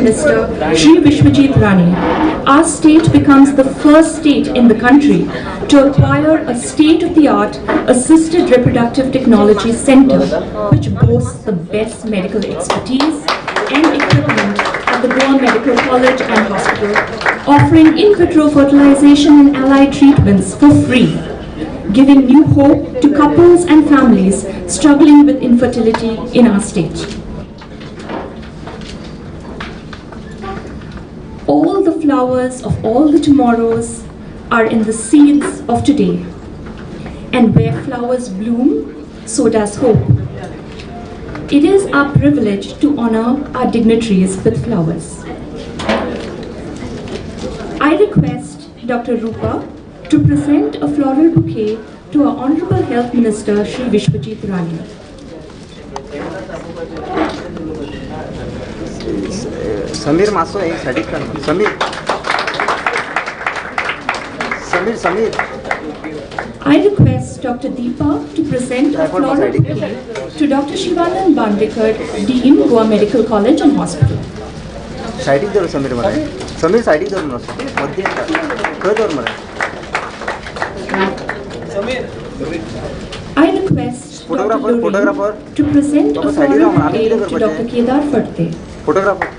Minister Shri Vishwajit Rani, our state becomes the first state in the country to acquire a state-of-the-art assisted reproductive technology center which boasts the best medical expertise and equipment at the Goa Medical College and Hospital, offering in vitro fertilization and allied treatments for free, giving new hope to couples and families struggling with infertility in our state. All the flowers of all the tomorrows are in the seeds of today. And where flowers bloom, so does hope. It is our privilege to honor our dignitaries with flowers. I request Dr. Rupa to present a floral bouquet to our Honorable Health Minister Shri Vishwajit Rani. Samir Maso एक side कर Samir I request Dr. Deepa to present a floral bouquet to Dr. Shivanand Bandekar, Dean, Goa Medical College and Hospital. Side इधर Samir मरे Samir side इधर मरो मध्य इधर मरे I request Dr. Doreen to present a floral bouquet to Dr. Kedar Fadte. Photographer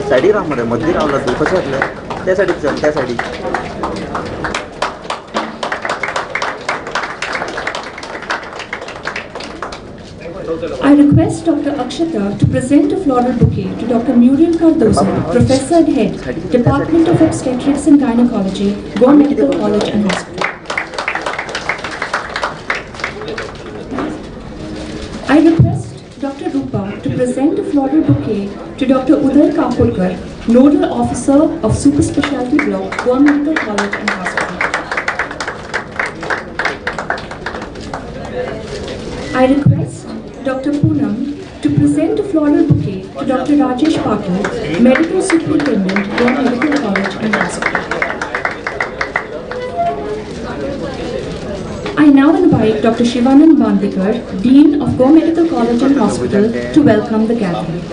side Ram मरे मध्य रावला तू कशा असले त्या साइडीक चल त्या साइडीक I request Dr. Akshata to present a floral bouquet to Dr. Muriel Cardozo, Professor and Head, Department of Obstetrics and Gynecology, Goa Medical College and Hospital. I request Dr. Rupa to present a floral bouquet to Dr. Uday Kapurkar, Nodal Officer of Super Specialty Block, Goa Medical College and Hospital. I request Dr. Poonam to present a floral bouquet to Dr. Rajesh Patil, Medical Superintendent, Goa Medical College and Hospital. I now invite Dr. Shivanand Bandekar, Dean of Goa Medical College and Hospital, to welcome the gathering.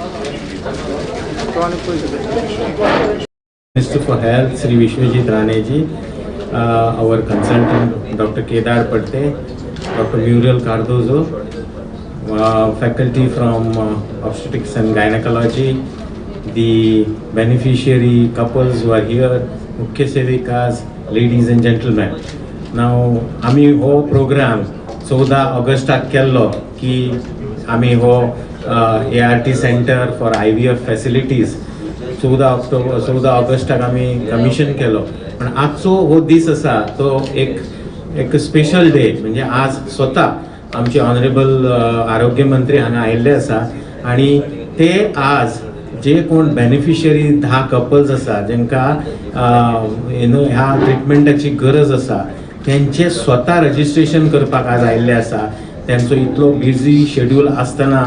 Minister for Health, Sri Vishwajit Rane ji, our consultant, Dr. Kedar Fadte, Dr. Muriel Cardozo, faculty from Obstetrics and Gynecology, the beneficiary couples who are here, Mukhya Sevikas, ladies and gentlemen. Now, आम्ही हो programme 14 ऑगस्टाक केल्लो की आम्ही हो ART centre for IVF facilities 14 ऑगस्टाक आम्ही commission केलो पण आजचो हो दीस आसा तो एक स्पेशल डे म्हणजे आज स्वतः आमचे ऑनरेबल आरोग्य मंत्री हांगा आयिल्ले आसा आणि ते आज जे कोण बेनिफिशियरी 10 कपल्स आसा जेंकां ह्या ट्रिटमेंटाची गरज आसा त्यांचे स्वतः रजिस्ट्रेशन करपाक आज आयिल्ले आसा त्यांचो इतलो बिझी शेड्यूल आसतना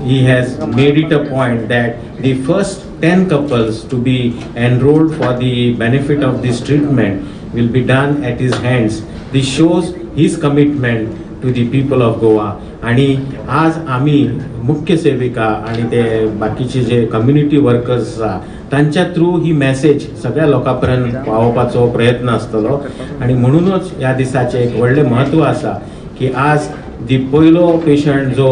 he has made it a point that the first 10 couples to be enrolled for the benefit of this treatment will be done at his hands. This shows his commitment to the people of Goa. आणि आज आम्ही मुख्य सेविका आणि ते बाकीचे जे community workers आसा तांच्या थ्रू ही मेसेज सगळ्या लोकांपर्यंत पावोवपाचो प्रयत्न आसतलो आणि म्हणूनच ह्या दिसाचे एक व्हडले महत्व आसा की आज दी पयलो पेशंट जो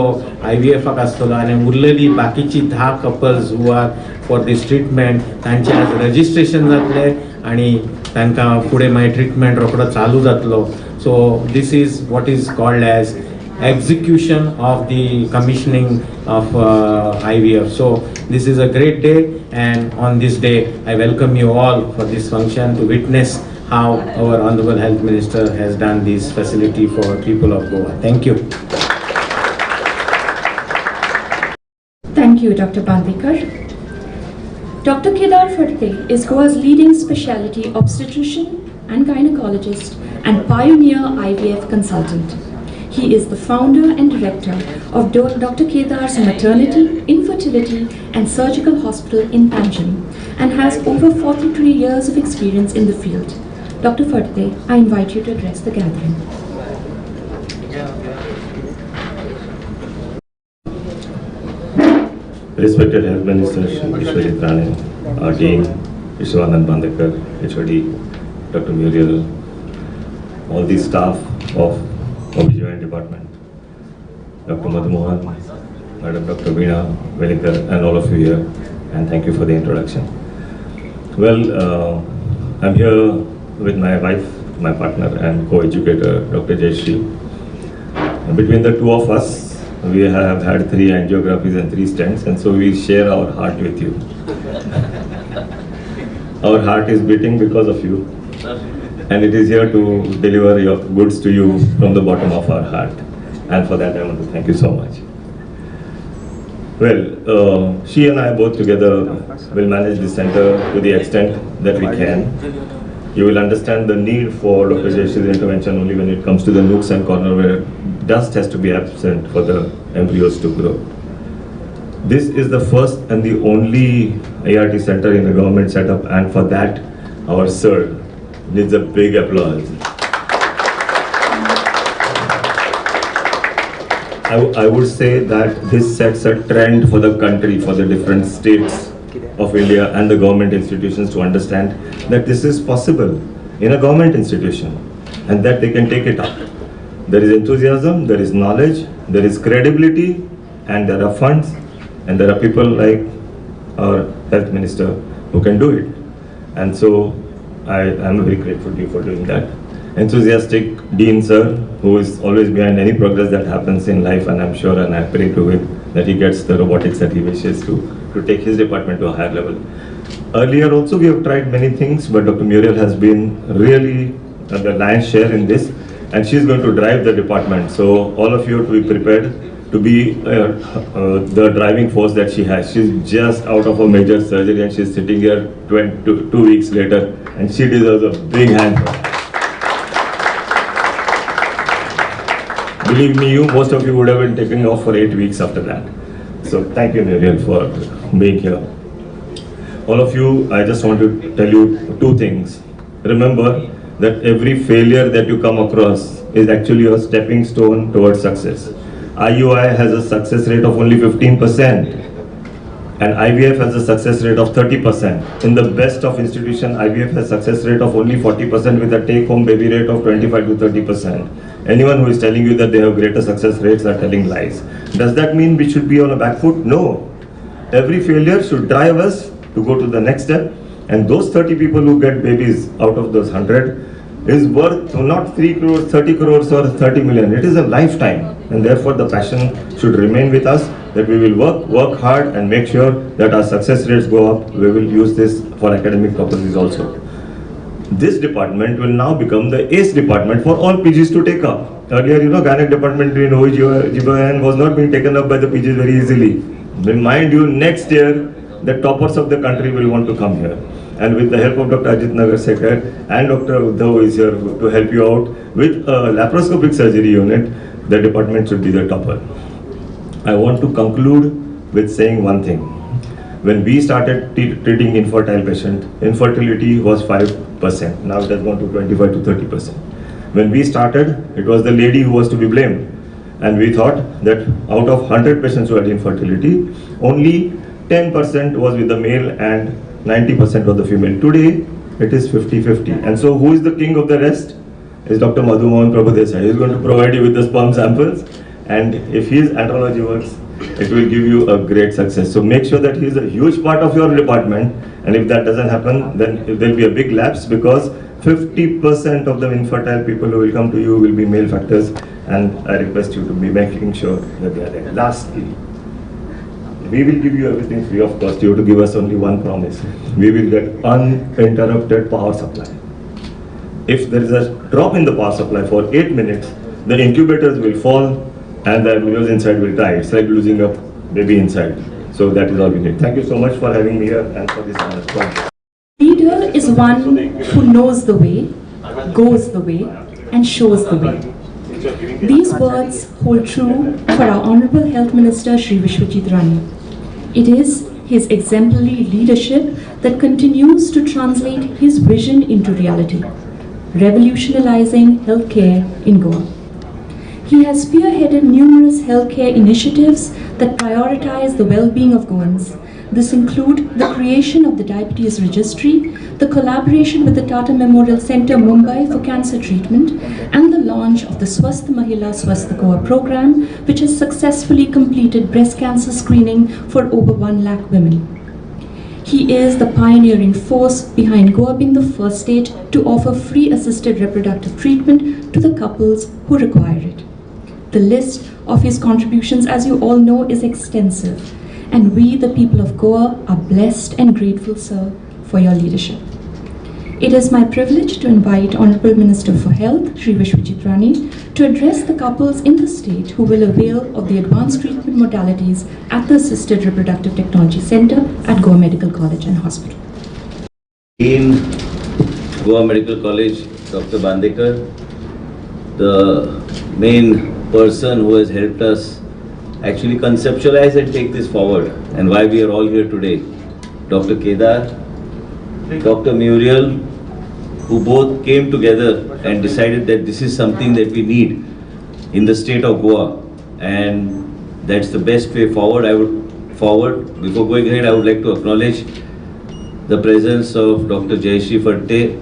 IVFाक आसतलो आनी उरलेली बाकीची 10 couples who are for these treatment तांचे आज रजिस्ट्रेशन जातले आणि तांकां फुडें मागीर ट्रिटमेंट रोखडो चालू जातलो. So this is what is called as execution of the commissioning of IVF. So this is a great day, and on this day I welcome you all for this function to witness how our Honorable Health Minister has done this facility for people of Goa. Thank you. Thank you, Dr. Bandekar. Dr. Kedar Fadte is Goa's leading specialty obstetrician and gynecologist and pioneer IVF consultant. He is the founder and director of Dr. Kedar's Maternity, Infertility and Surgical Hospital in Panjim and has over 43 years of experience in the field. Dr. Fadte, I invite you to address the gathering. Respected Health Minister Vishwajit Rane, our Dean Vishwanand Bandekar, HOD, Dr. Muriel, all the staff of OBGYN department, Dr. Madhumohan, Madam Dr. Veena Velikar, and all of you here, and thank you for the introduction. Well, I'm here with my wife, my partner and co-educator, Dr. Jayashree. Between the two of us, we have had 3 angiographies and 3 stents, and so we share our heart with you. Our heart is beating because of you, and it is here to deliver your goods to you from the bottom of our heart. And for that, I want to thank you so much. Well, she and I both together will manage the center to the extent that we can. You will understand the need for Dr. Jayashree's intervention only when it comes to the nooks and corners where dust has to be absent for the embryos to grow. This is the first and the only ART center in the government setup, and for that, our sir needs a big applause. I would say that this sets a trend for the country, for the different states of India and the government institutions to understand that this is possible in a government institution and that they can take it up. There is enthusiasm, there is knowledge, there is credibility, and there are funds, and there are people like our health minister who can do it. And so I am very grateful to you for doing that. Enthusiastic Dean sir, who is always behind any progress that happens in life, and I'm sure and I pray to him that he gets the robotics that he wishes to take his department to a higher level. Earlier also we have tried many things, but Dr. Muriel has been really the lion's share in this, and she's going to drive the department. So all of you have to be prepared to be the driving force that she has. She's just out of a major surgery and she's sitting here 2 weeks later, and she deserves a big hand. Believe me, most of you would have been taken off for 8 weeks after that. So thank you, Muriel, for being here. All of you, I just want to tell you 2 things. Remember that every failure that you come across is actually a stepping stone towards success. IUI has a success rate of only 15%, and IVF has a success rate of 30%. In the best of institution, IVF has success rate of only 40% with a take-home baby rate of 25 to 30%. Anyone who is telling you that they have greater success rates are telling lies. Does that mean we should be on a back foot? No. Every failure should drive us to go to the next step, and those 30 people who get babies out of those 100 is worth not 3 crores, 30 crores or 30 million. It is a lifetime, and therefore the passion should remain with us, that we will work hard and make sure that our success rates go up. We will use this for academic purposes also. This department will now become the ACE department for all PGs to take up. Earlier, gynec department in OBGYN was not being taken up by the PGs very easily. Mind you, next year, the toppers of the country will want to come here. And with the help of Dr. Ajit Nagarsekar and Dr. Uddhav is here to help you out with a laparoscopic surgery unit, the department should be the topper. I want to conclude with saying one thing. When we started treating infertile patients, infertility was 5%. Now it has gone to 25 to 30%. When we started, it was the lady who was to be blamed. And we thought that out of 100 patients who had infertility, only 10% was with the male and 90% was the female. Today, it is 50-50. And so who is the king of the rest? Is Dr. Madhumohan Prabhudesai. He is going to provide you with the sperm samples. And if his andrology works, it will give you a great success. So make sure that he is a huge part of your department. And if that doesn't happen, then there will be a big lapse, because 50% of the infertile people who will come to you will be male factors. And I request you to be making sure that they are there. Lastly, we will give you everything free of cost. You have to give us only one promise. We will get uninterrupted power supply. If there is a drop in the power supply for 8 minutes, the incubators will fall and the embryos inside will die. It's like losing a baby inside. So that is all we need. Thank you so much for having me here and for this honor. Leader is one who knows the way, goes the way, and shows the way. These words hold true for our Honorable Health Minister Shri Vishwajit Rane. It is his exemplary leadership that continues to translate his vision into reality, revolutionizing healthcare in Goa. He has spearheaded numerous healthcare initiatives that prioritize the well-being of Goans. This include the creation of the Diabetes Registry, the collaboration with the Tata Memorial Centre, Mumbai for cancer treatment, and the launch of the Swasth Mahila Swasth Goa program, which has successfully completed breast cancer screening for over 1 lakh women. He is the pioneering force behind Goa being the first state to offer free assisted reproductive treatment to the couples who require it. The list of his contributions, as you all know, is extensive, and we, the people of Goa, are blessed and grateful, sir, for your leadership. It is my privilege to invite Honorable Minister for Health, Shri Vishwajit Rani, to address the couples in the state who will avail of the advanced treatment modalities at the Assisted Reproductive Technology Center at Goa Medical College and Hospital. In Goa Medical College, Dr. Bandekar, the main person who has helped us actually conceptualize and take this forward, and why we are all here today, Dr. Kedar, Dr. Muriel, who both came together and decided that this is something that we need in the state of Goa, and that's the best way forward. Before going ahead, I would like to acknowledge the presence of Dr. Jayashree Fatte,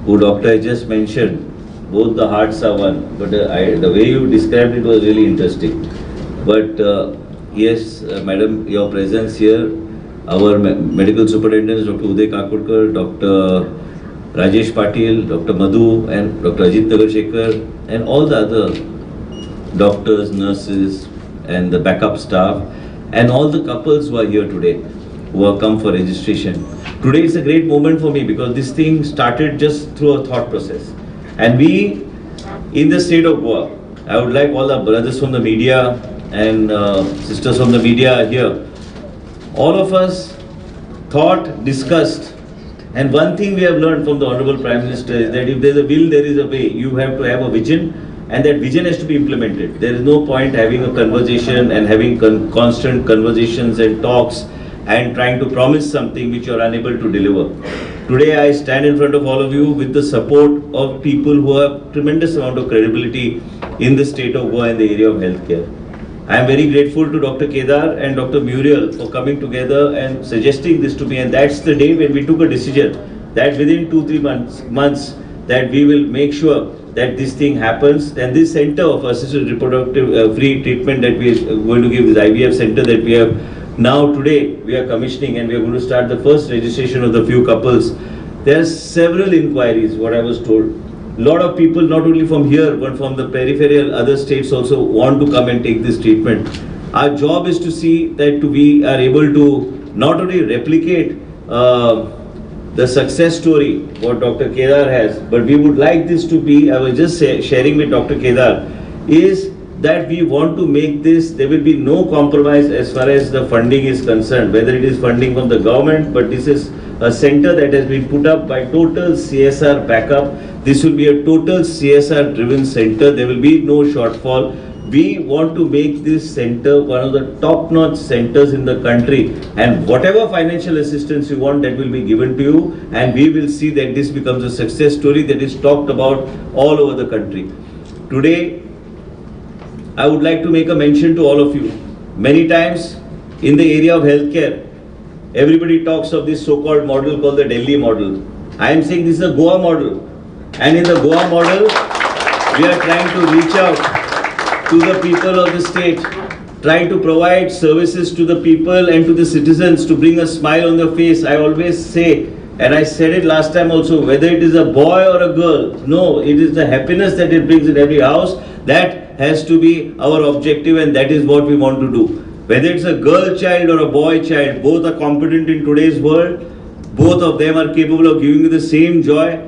who Doctor just mentioned. Both the hearts are one, but the way you described it was really interesting. But yes, Madam, your presence here, our medical superintendents, Dr. Uday Kakurkar, Dr. Rajesh Patil, Dr. Madhu, and Dr. Ajit Nagarshekar, and all the other doctors, nurses, and the backup staff, and all the couples who are here today, who have come for registration. Today is a great moment for me because this thing started just through a thought process. And we, in the state of Goa, I would like all our brothers from the media and sisters from the media here, all of us thought, discussed, and one thing we have learned from the Honorable Prime Minister is that if there is a will, there is a way. You have to have a vision, and that vision has to be implemented. There is no point having a conversation and having constant conversations and talks and trying to promise something which you are unable to deliver. Today I stand in front of all of you with the support of people who have tremendous amount of credibility in the state of Goa in the area of healthcare. I am very grateful to Dr. Kedar and Dr. Muriel for coming together and suggesting this to me, and that's the day when we took a decision that within 2-3 months that we will make sure that this thing happens, and this center of assisted reproductive free treatment that we are going to give, this IVF center that we have now today we are commissioning, and we are going to start the first registration of the few couples. There are several inquiries, what I was told. A lot of people, not only from here, but from the peripheral other states also want to come and take this treatment. Our job is to see that we are able to not only replicate the success story what Dr. Kedar has, but we would like this to be, I was just sharing with Dr. Kedar, is that we want to make this, there will be no compromise as far as the funding is concerned, whether it is funding from the government, but this is a center that has been put up by total CSR backup. This will be a total CSR driven center. There will be no shortfall. We want to make this center one of the top-notch centers in the country, and whatever financial assistance you want, that will be given to you, and we will see that this becomes a success story that is talked about all over the country. Today, I would like to make a mention to all of you. Many times in the area of healthcare, everybody talks of this so-called model called the Delhi model. I am saying this is a Goa model. And in the Goa model, we are trying to reach out to the people of the state, trying to provide services to the people and to the citizens to bring a smile on their face. I always say, and I said it last time also, whether it is a boy or a girl, no, it is the happiness that it brings in every house. That has to be our objective, and that is what we want to do. Whether it's a girl child or a boy child, both are competent in today's world. Both of them are capable of giving you the same joy,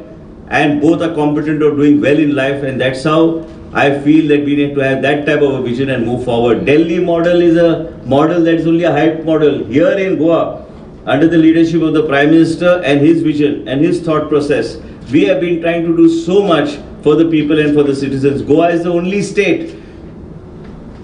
and both are competent of doing well in life, and that's how I feel that we need to have that type of a vision and move forward. Delhi model is a model that is only a hype model. Here in Goa, under the leadership of the Prime Minister and his vision and his thought process, we have been trying to do so much for the people and for the citizens. Goa is the only state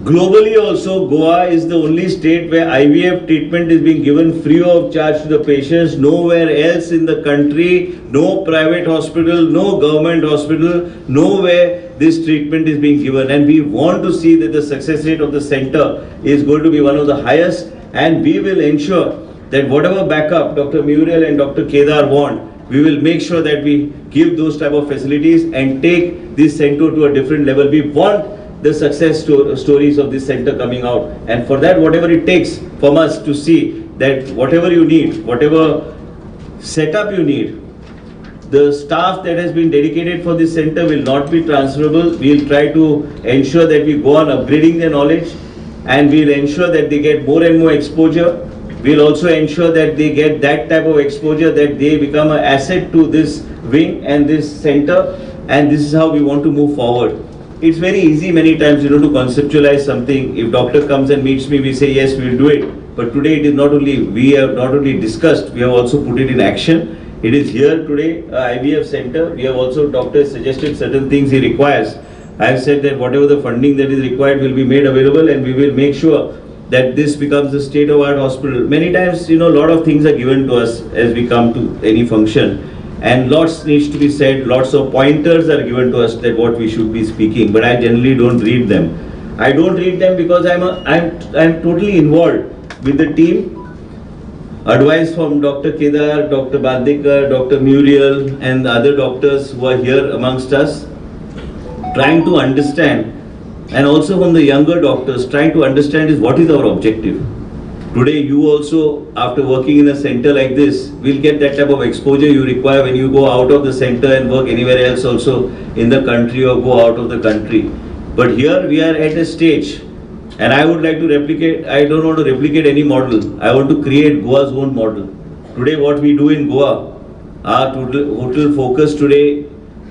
Globally also, Goa is the only state where IVF treatment is being given free of charge to the patients. Nowhere else in the country, no private hospital, no government hospital, nowhere this treatment is being given. And we want to see that the success rate of the center is going to be one of the highest, and we will ensure that whatever backup Dr. Muriel and Dr. Kedar want, we will make sure that we give those type of facilities and take this center to a different level. We want the success stories of this center coming out, and for that whatever it takes from us to see that whatever you need, whatever setup you need, the staff that has been dedicated for this center will not be transferable. We will try to ensure that we go on upgrading their knowledge, and we will ensure that they get more and more exposure. We will also ensure that they get that type of exposure that they become an asset to this wing and this center, and this is how we want to move forward. It's very easy many times, to conceptualize something. If doctor comes and meets me, we say yes, we will do it. But today it is not only, we have not only discussed, we have also put it in action. It is here today, IVF center. We have also, doctor suggested certain things he requires. I have said that whatever the funding that is required will be made available, and we will make sure that this becomes a state-of-art hospital. Many times, a lot of things are given to us as we come to any function, and lots needs to be said, lots of pointers are given to us that what we should be speaking, but I generally don't read them. I don't read them because I'm totally involved with the team. Advice from Dr. Kedar, Dr. Bandekar, Dr. Muriel and the other doctors who are here amongst us, trying to understand, and also from the younger doctors, trying to understand is what is our objective. Today you also, after working in a center like this, will get that type of exposure you require when you go out of the center and work anywhere else also in the country or go out of the country. But here we are at a stage, and I would like to replicate, I don't want to replicate any model. I want to create Goa's own model. Today what we do in Goa, our total focus today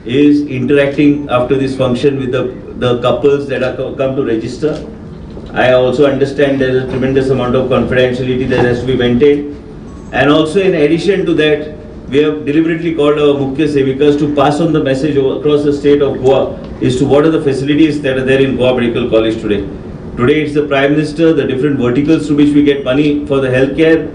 is interacting after this function with the couples that are come to register. I also understand there is a tremendous amount of confidentiality that has to be maintained. And also in addition to that, we have deliberately called our Mukhya Sevikas to pass on the message across the state of Goa as to what are the facilities that are there in Goa Medical College today. Today it's the Prime Minister, the different verticals through which we get money for the healthcare.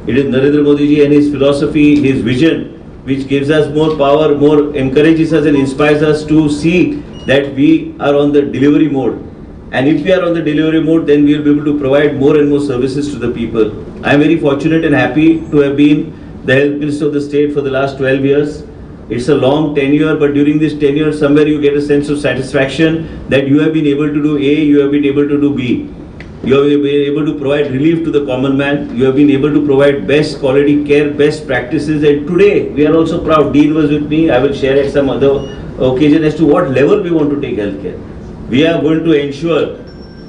It is Narendra Modi ji and his philosophy, his vision, which gives us more power, more encourages us and inspires us to see that we are on the delivery mode. And if we are on the delivery mode, then we will be able to provide more and more services to the people. I am very fortunate and happy to have been the Health Minister of the state for the last 12 years. It's a long tenure, but during this tenure, somewhere you get a sense of satisfaction that you have been able to do A, you have been able to do B. You have been able to provide relief to the common man. You have been able to provide best quality care, best practices. And today, we are also proud. Dean was with me. I will share at some other occasion as to what level we want to take healthcare. We are going to ensure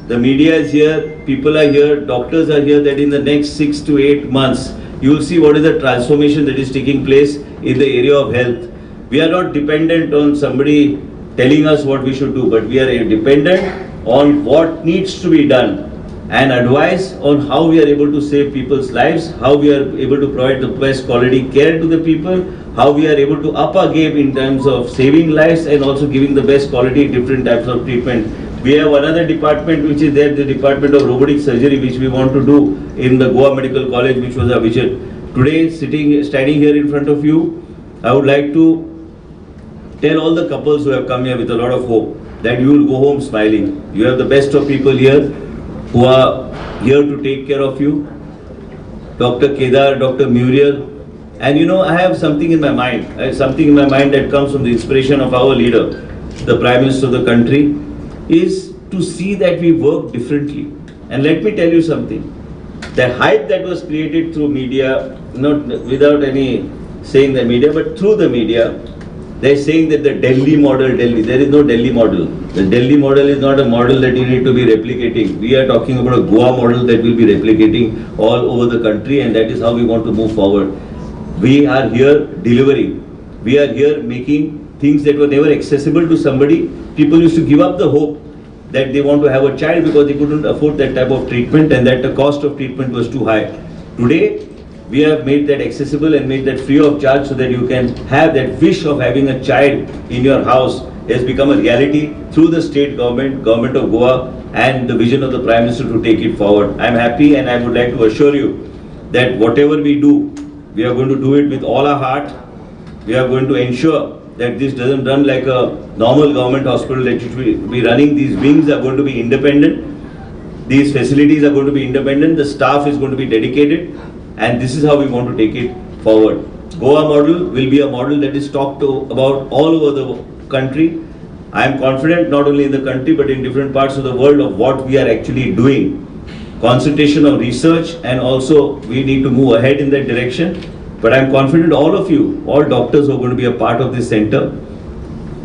the media is here, people are here, doctors are here, that in the next 6 to 8 months, you will see what is the transformation that is taking place in the area of health. We are not dependent on somebody telling us what we should do, but we are dependent on what needs to be done and advice on how we are able to save people's lives, how we are able to provide the best quality care to the people, how we are able to up our game in terms of saving lives and also giving the best quality different types of treatment. We have another department which is there, the Department of Robotic Surgery, which we want to do in the Goa Medical College, which was our vision. Today, standing here in front of you, I would like to tell all the couples who have come here with a lot of hope that you will go home smiling. You have the best of people here who are here to take care of you. Dr. Kedar, Dr. Muriel. And I have something in my mind. That comes from the inspiration of our leader, the Prime Minister of the country, is to see that we work differently. And let me tell you something. The hype that was created through media, not without any saying the media, but through the media, they're saying that the Delhi model, there is no Delhi model. The Delhi model is not a model that you need to be replicating. We are talking about a Goa model that will be replicating all over the country, and that is how we want to move forward. We are here delivering. We are here making things that were never accessible to somebody. People used to give up the hope that they want to have a child because they couldn't afford that type of treatment and that the cost of treatment was too high. Today, we have made that accessible and made that free of charge so that you can have that wish of having a child in your house has become a reality through the state government, government of Goa, and the vision of the Prime Minister to take it forward. I'm happy, and I would like to assure you that whatever we do, we are going to do it with all our heart. We are going to ensure that this doesn't run like a normal government hospital that should be running. These wings are going to be independent. These facilities are going to be independent. The staff is going to be dedicated, and this is how we want to take it forward. Goa model will be a model that is talked about all over the country. I am confident not only in the country but in different parts of the world of what we are actually doing. Concentration on research, and also we need to move ahead in that direction. But I am confident all of you, all doctors who are going to be a part of this center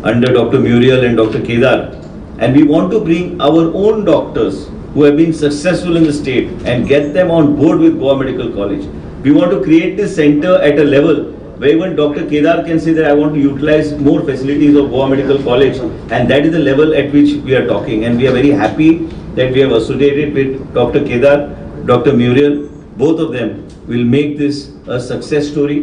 under Dr. Muriel and Dr. Kedar. And we want to bring our own doctors who have been successful in the state and get them on board with Goa Medical College. We want to create this center at a level where even Dr. Kedar can say that I want to utilize more facilities of Goa Medical College, and that is the level at which we are talking. And we are very happy that we have associated with Dr. Kedar, Dr. Muriel. Both of them will make this a success story,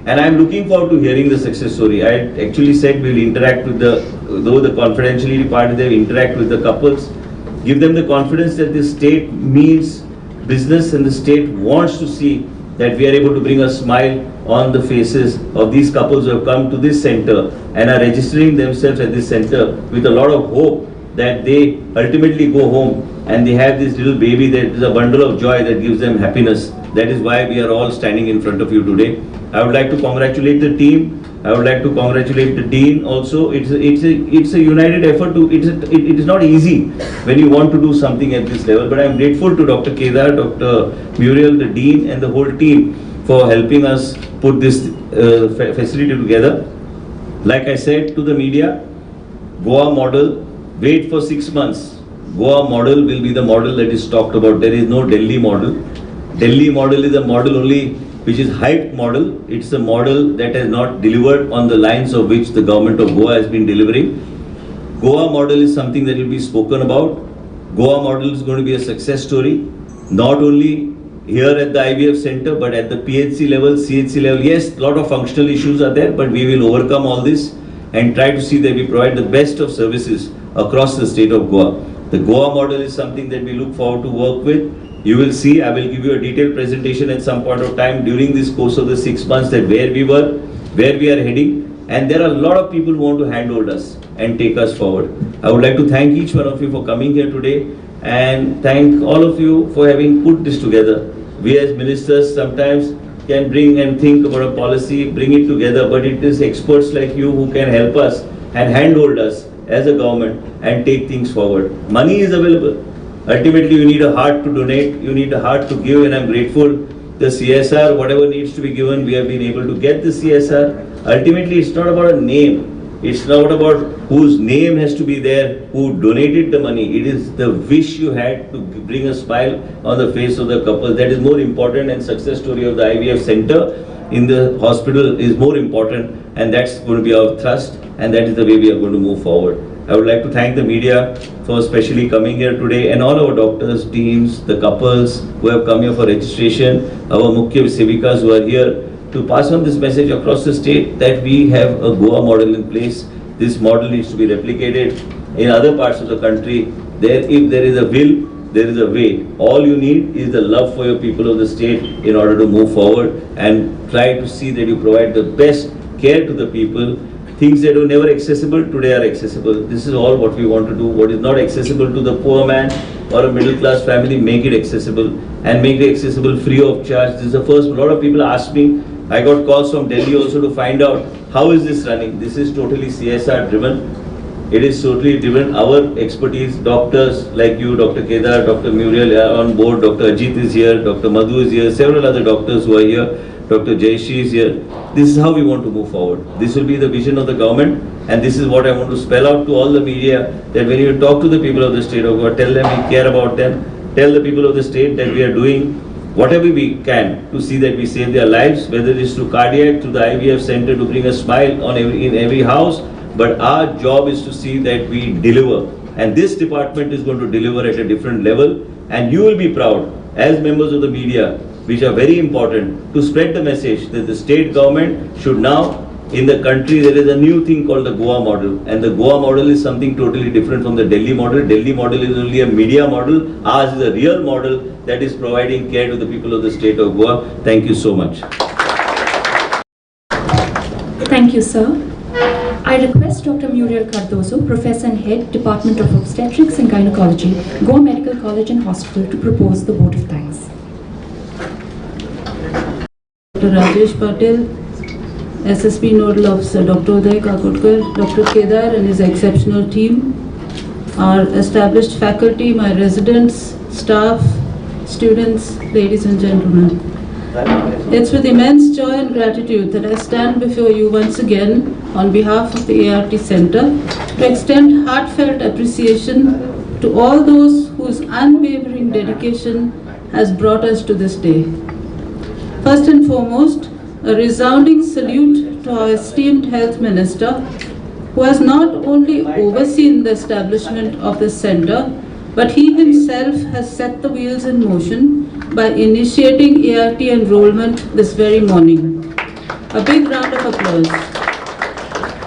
and I am looking forward to hearing the success story. I actually said we will interact with though the confidentiality part, they will interact with the couples, give them the confidence that the state means business and the state wants to see that we are able to bring a smile on the faces of these couples who have come to this center and are registering themselves at this center with a lot of hope that they ultimately go home and they have this little baby that is a bundle of joy that gives them happiness. That is why we are all standing in front of you today. I would like to congratulate the team. I would like to congratulate the dean also. It's a united effort. It is not easy when you want to do something at this level. But I am grateful to Dr. Kedar, Dr. Muriel, the dean, and the whole team for helping us put this facility together. Like I said to the media, Goa model, wait for 6 months. Goa model will be the model that is talked about. There is no Delhi model. Delhi model is a model only which is hyped model. It's a model that has not delivered on the lines of which the government of Goa has been delivering. Goa model is something that will be spoken about. Goa model is going to be a success story, not only here at the IVF center, but at the PHC level, CHC level. Yes, a lot of functional issues are there, but we will overcome all this and try to see that we provide the best of services across the state of Goa. The Goa model is something that we look forward to work with. You will see, I will give you a detailed presentation at some point of time during this course of the 6 months that where we were, where we are heading, and there are a lot of people who want to handhold us and take us forward. I would like to thank each one of you for coming here today and thank all of you for having put this together. We as ministers sometimes can bring and think about a policy, bring it together, but it is experts like you who can help us and handhold us as a government and take things forward. Money is available. Ultimately, you need a heart to donate, you need a heart to give, and I'm grateful. The CSR, whatever needs to be given, we have been able to get the CSR. Ultimately, it's not about a name. It's not about whose name has to be there, who donated the money. It is the wish you had to bring a smile on the face of the couple. That is more important, and success story of the IVF center in the hospital is more important, and that's going to be our thrust, and that is the way we are going to move forward. I would like to thank the media for especially coming here today, and all our doctors, teams, the couples who have come here for registration, our Mukhya Sevikas who are here to pass on this message across the state that we have a Goa model in place. This model needs to be replicated in other parts of the country. If there is a will, there is a way. All you need is the love for your people of the state in order to move forward and try to see that you provide the best care to the people. Things that were never accessible today are accessible. This is all what we want to do. What is not accessible to the poor man or a middle class family, make it accessible, and make it accessible free of charge. This is the first. A lot of people ask me. I got calls from Delhi also to find out how is this running. This is totally CSR driven. It is totally driven. Our expertise, doctors like you, Dr. Kedar, Dr. Muriel are on board. Dr. Ajit is here. Dr. Madhu is here. Several other doctors who are here. Dr. Jayashree is here. This is how we want to move forward. This will be the vision of the government, and this is what I want to spell out to all the media, that when you talk to the people of the state of Goa, tell them we care about them, tell the people of the state that we are doing whatever we can to see that we save their lives, whether it is through cardiac, through the IVF center to bring a smile on in every house, but our job is to see that we deliver, and this department is going to deliver at a different level, and you will be proud as members of the media, which are very important, to spread the message that the state government should now in the country there is a new thing called the Goa model, and the Goa model is something totally different from the Delhi model. Delhi model is only a media model. Ours is a real model that is providing care to the people of the state of Goa. Thank you so much. Thank you, sir. I request Dr. Muriel Cardozo, Professor and Head, Department of Obstetrics and Gynecology, Goa Medical College and Hospital, to propose the vote of thanks. Dr. Rajesh Patel, SSP Nodal Officer Dr. Uday Kakotkar, Dr. Kedar and his exceptional team, our established faculty, my residents, staff, students, ladies and gentlemen. It's with immense joy and gratitude that I stand before you once again on behalf of the ART Center to extend heartfelt appreciation to all those whose unwavering dedication has brought us to this day. First and foremost, a resounding salute to our esteemed Health Minister, who has not only overseen the establishment of this center, but he himself has set the wheels in motion by initiating ART enrollment this very morning. A big round of applause.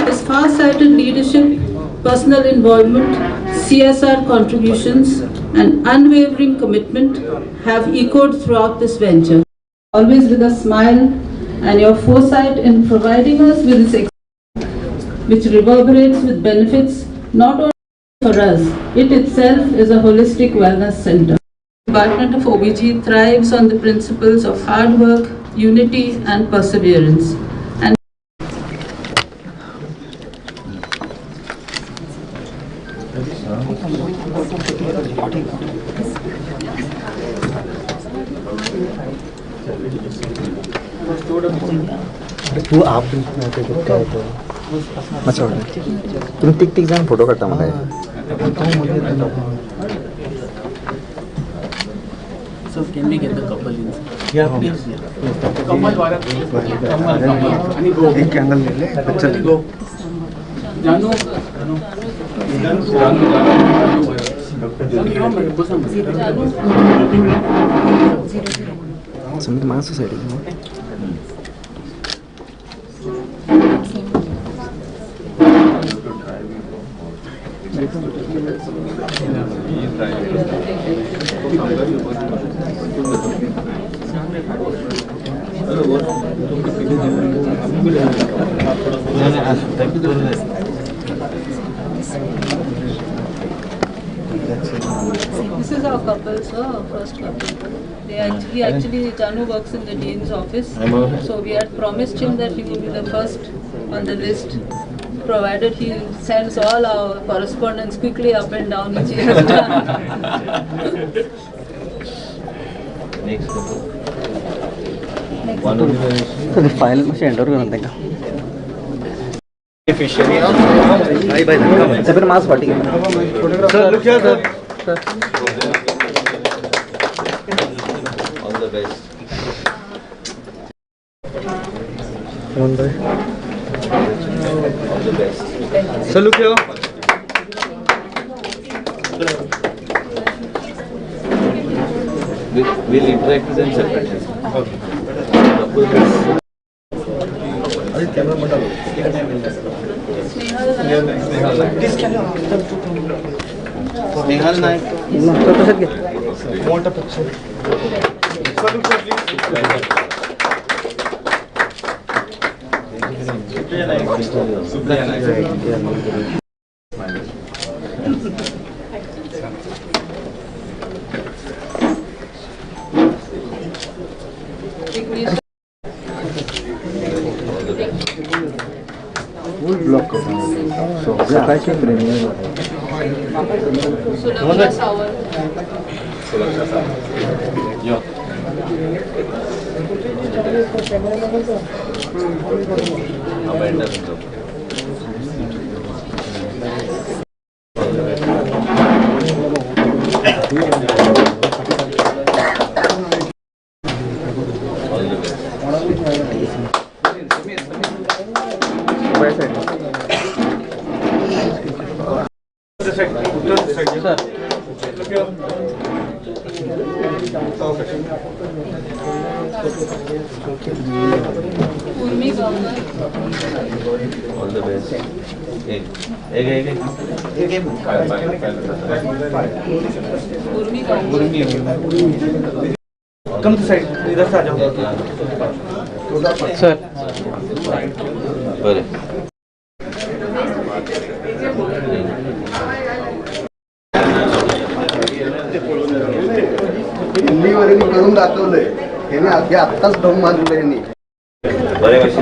His far-sighted leadership, personal involvement, CSR contributions, and unwavering commitment have echoed throughout this venture. Always with a smile, and your foresight in providing us with this which reverberates with benefits not only for us, it itself is a holistic wellness center. The Department of OBG thrives on the principles of hard work, unity and perseverance. And तू आप अच्छा तुम्ही तिक तिक जण photo काढता मला So can we get the couple in? Yeah, please. Couple वाला. आणि go. एक कॅन्डल ले ले अच्छा go. जानू. समित मानस society this is our couple, sir, our first couple. He actually, Janu works in the Dean's office. So we had promised him that he would be the first on the list, provided he sends all our correspondence quickly up and down, which he has done. तर file मग enter करून त्यांना bye bye sir mass party sir look here sir All the best. One by All the best. Sir look here We'll interact with them separately. Okay. Snehal Naik sir कशात घे मोठा पक्ष block काय All the best. Come to side इधर से आ जाओ sir बरं. दिल्लीवर करून दाखवलंय याने अगदी आत्ताच दम मारलेलं यांनी बऱ्यापैकी